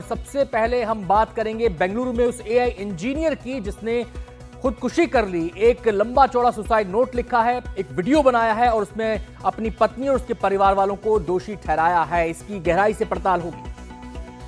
सबसे पहले हम बात करेंगे बेंगलुरु में उस एआई इंजीनियर की जिसने खुदकुशी कर ली। एक लंबा चौड़ा सुसाइड नोट लिखा है, एक वीडियो बनाया है और उसमें अपनी पत्नी और उसके परिवार वालों को दोषी ठहराया है। इसकी गहराई से पड़ताल होगी।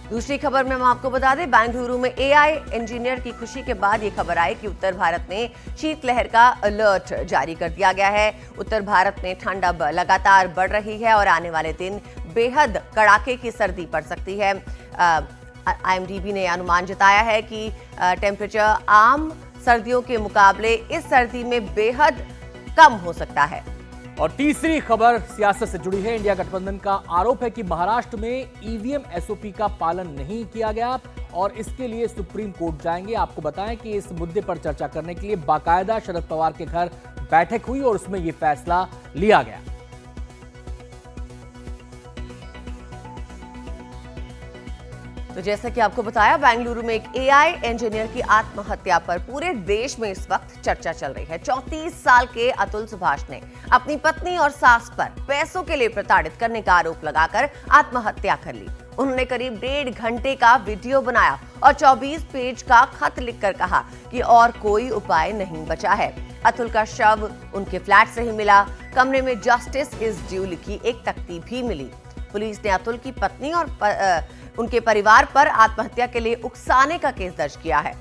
दूसरी खबर में हम आपको बता दें, बेंगलुरु में एआई इंजीनियर की खुशी के बाद ये खबर आई कि उत्तर भारत में शीतलहर का अलर्ट जारी कर दिया गया है। उत्तर भारत में ठंड अब लगातार बढ़ रही है और आने वाले दिन बेहद कड़ाके की सर्दी पड़ सकती है। आईएमडीबी ने अनुमान जताया है कि टेम्परेचर आम सर्दियों के मुकाबले इस सर्दी में बेहद कम हो सकता है। और तीसरी खबर सियासत से जुड़ी है। इंडिया गठबंधन का आरोप है कि महाराष्ट्र में ईवीएम एसओपी का पालन नहीं किया गया और इसके लिए सुप्रीम कोर्ट जाएंगे। आपको बताएं कि इस मुद्दे पर चर्चा करने के लिए बाकायदा शरद पवार के घर बैठक हुई और उसमें यह फैसला लिया गया। तो जैसा कि आपको बताया, बेंगलुरु में एक एआई इंजीनियर की आत्महत्या पर पूरे देश में इस वक्त चर्चा चल रही है। 34 साल के अतुल सुभाष ने अपनी पत्नी और सास पर पैसों के लिए प्रताड़ित करने का आरोप लगाकर आत्महत्या कर ली। उन्होंने करीब 1.5 घंटे का वीडियो बनाया और 24 पेज का खत लिखकर कहा कि और कोई उपाय नहीं बचा है। अतुल का शव उनके फ्लैट से ही मिला। कमरे में जस्टिस इज ड्यू लिखी एक तख्ती भी मिली। पुलिस ने अतुल की पत्नी और उनके परिवार पर आत्महत्या के लिए उकसाने का केस दर्ज किया है।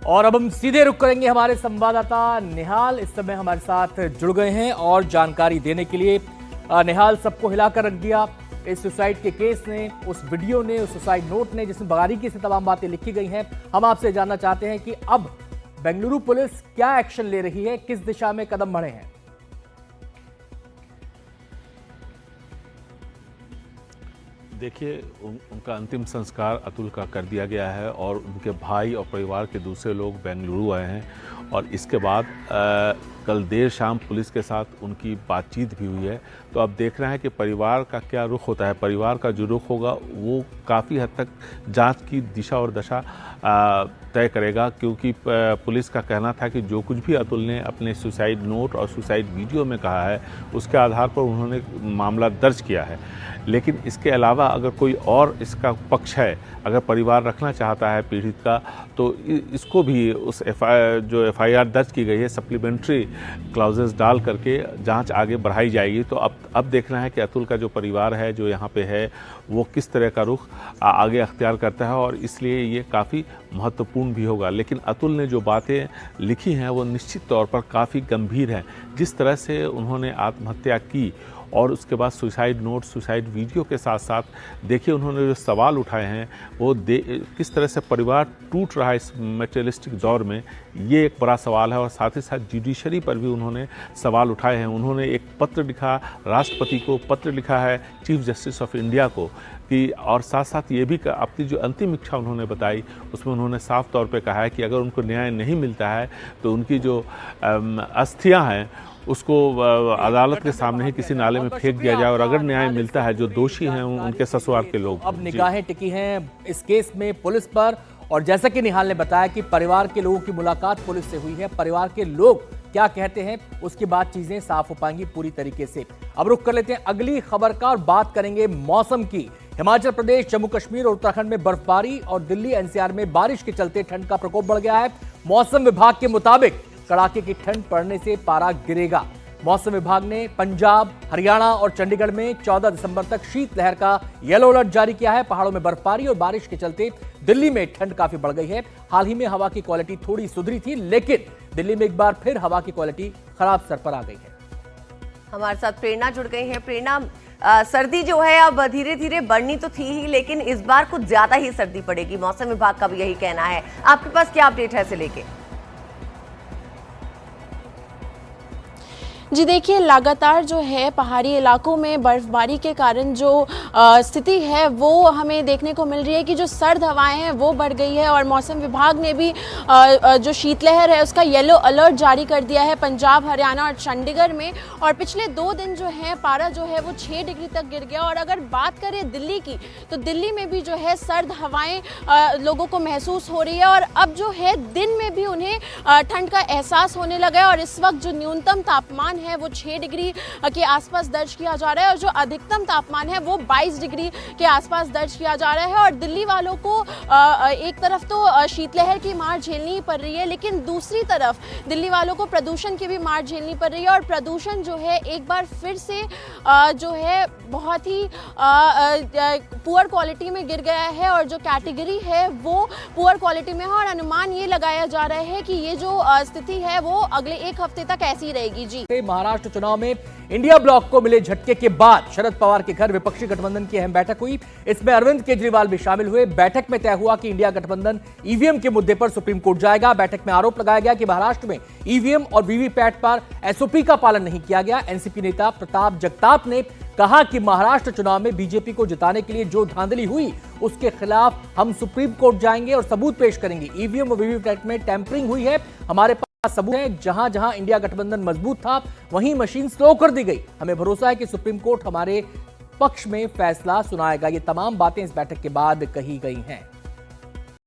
और अब हम सीधे रुख करेंगे हमारे संवाददाता निहाल इस समय हमारे साथ जुड़ गए हैं और जानकारी देने के लिए। निहाल, सबको हिलाकर रख दिया इस सुसाइड के केस ने, उस वीडियो ने, उस सुसाइड नोट ने जिसमें बारीकी से तमाम बातें लिखी गई हैं। हम आपसे जानना चाहते हैं कि अब बेंगलुरु पुलिस क्या एक्शन ले रही है, किस दिशा में कदम बढ़े हैं? देखिए, उनका अंतिम संस्कार अतुल का कर दिया गया है और उनके भाई और परिवार के दूसरे लोग बेंगलुरु आए हैं और इसके बाद कल देर शाम पुलिस के साथ उनकी बातचीत भी हुई है। तो अब देखना है कि परिवार का क्या रुख होता है। परिवार का जो रुख होगा वो काफ़ी हद तक जांच की दिशा और दशा तय करेगा, क्योंकि पुलिस का कहना था कि जो कुछ भी अतुल ने अपने सुसाइड नोट और सुसाइड वीडियो में कहा है उसके आधार पर उन्होंने मामला दर्ज किया है। लेकिन इसके अलावा अगर कोई और इसका पक्ष है, अगर परिवार रखना चाहता है पीड़ित का, तो इसको भी उस जो एफआईआर दर्ज की गई है सप्लीमेंट्री क्लाउजेस डाल करके जांच आगे बढ़ाई जाएगी। तो अब देखना है कि अतुल का जो परिवार है जो यहाँ पे है वो किस तरह का रुख आगे अख्तियार करता है और इसलिए ये काफ़ी महत्वपूर्ण भी होगा। लेकिन अतुल ने जो बातें लिखी हैं वो निश्चित तौर पर काफ़ी गंभीर हैं। जिस तरह से उन्होंने आत्महत्या की और उसके बाद सुसाइड नोट, सुसाइड वीडियो के साथ साथ देखिए उन्होंने जो सवाल उठाए हैं वो किस तरह से परिवार टूट रहा है इस मटेरियलिस्टिक दौर में, ये एक बड़ा सवाल है। और साथ ही साथ जुडिशरी पर भी उन्होंने सवाल उठाए हैं। उन्होंने एक पत्र लिखा राष्ट्रपति को, पत्र लिखा है चीफ जस्टिस ऑफ इंडिया को कि, और साथ साथ ये भी अपनी जो अंतिम इच्छा उन्होंने बताई उसमें उन्होंने साफ तौर पे कहा है कि अगर उनको न्याय नहीं मिलता है तो उनकी जो अस्थियां हैं उसको अदालत के सामने ही किसी नाले में फेंक दिया जाए और अगर न्याय मिलता है जो दोषी हैं उनके ससुराल के लोग। अब निगाहें टिकी हैं इस केस में पुलिस पर और जैसा कि निहाल ने बताया कि परिवार के लोगों की मुलाकात पुलिस से हुई है। परिवार के लोग क्या कहते हैं उसके बाद चीजें साफ हो पाएंगी पूरी तरीके से। अब रुख कर लेते हैं अगली खबर का और बात करेंगे मौसम की। हिमाचल प्रदेश, जम्मू कश्मीर और उत्तराखंड में बर्फबारी और दिल्ली एनसीआर में बारिश के चलते ठंड का प्रकोप बढ़ गया है। मौसम विभाग के मुताबिक कड़ाके की ठंड पड़ने से पारा गिरेगा। मौसम विभाग ने पंजाब, हरियाणा और चंडीगढ़ में 14 दिसंबर तक शीतलहर का येलो अलर्ट जारी किया है। पहाड़ों में बर्फबारी और बारिश के चलते दिल्ली में ठंड काफी बढ़ गई है। हाल ही में हवा की क्वालिटी थोड़ी सुधरी थी, लेकिन दिल्ली में एक बार फिर हवा की क्वालिटी खराब स्तर पर आ गई है। हमारे साथ प्रेरणा जुड़ गई है। प्रेरणा, सर्दी जो है अब धीरे धीरे बढ़नी तो थी ही, लेकिन इस बार कुछ ज्यादा ही सर्दी पड़ेगी, मौसम विभाग का भी यही कहना है। आपके पास क्या अपडेट है इसे लेके? जी देखिए, लगातार जो है पहाड़ी इलाकों में बर्फबारी के कारण जो स्थिति है वो हमें देखने को मिल रही है कि जो सर्द हवाएं हैं वो बढ़ गई है और मौसम विभाग ने भी जो शीतलहर है उसका येलो अलर्ट जारी कर दिया है पंजाब, हरियाणा और चंडीगढ़ में। और पिछले 2 दिन जो है पारा जो है वो 6 डिग्री तक गिर गया। और अगर बात करें दिल्ली की, तो दिल्ली में भी जो है सर्द हवाएं लोगों को महसूस हो रही है और अब जो है दिन में भी उन्हें ठंड का एहसास होने लगा है। और इस वक्त जो न्यूनतम तापमान तापमान है वो 6 डिग्री के आसपास दर्ज किया जा रहा है और जो अधिकतम तापमान है वो 22 डिग्री के आसपास दर्ज किया जा रहा है। और दिल्ली वालों को एक तरफ तो शीतलहर की मार झेलनी पड़ रही है, लेकिन दूसरी तरफ दिल्ली वालों को प्रदूषण की भी मार झेलनी पड़ रही है। और प्रदूषण जो है एक बार फिर से जो है बहुत ही पुअर क्वालिटी में गिर गया है और जो कैटेगरी है वो पुअर क्वालिटी में है। और अनुमान ये लगाया जा रहा है कि ये जो स्थिति है वो अगले एक हफ्ते तक ऐसी रहेगी। जी, महाराष्ट्र चुनाव में इंडिया ब्लॉक को मिले झटके के बाद शरद पवार के घर विपक्षी गठबंधन की अहम बैठक हुई। इसमें अरविंद केजरीवाल भी शामिल हुए। बैठक में तय हुआ कि इंडिया गठबंधन ईवीएम के मुद्दे पर सुप्रीम कोर्ट जाएगा। बैठक में आरोप लगाया गया कि महाराष्ट्र में ईवीएम और वीवीपैट पर एसओपी का पालन नहीं किया गया। एनसीपी नेता प्रताप जगताप ने कहा कि महाराष्ट्र चुनाव में बीजेपी को जिताने के लिए जो धांधली हुई उसके खिलाफ हम सुप्रीम कोर्ट जाएंगे और सबूत पेश करेंगे। ईवीएम और वीवीपैट में टैंपरिंग हुई है, हमारे पास सबूत है। जहां जहां इंडिया गठबंधन मजबूत था वहीं मशीन स्लो कर दी गई। हमें भरोसा है कि सुप्रीम कोर्ट हमारे पक्ष में फैसला सुनाएगा। ये तमाम बातें इस बैठक के बाद कही गई हैं।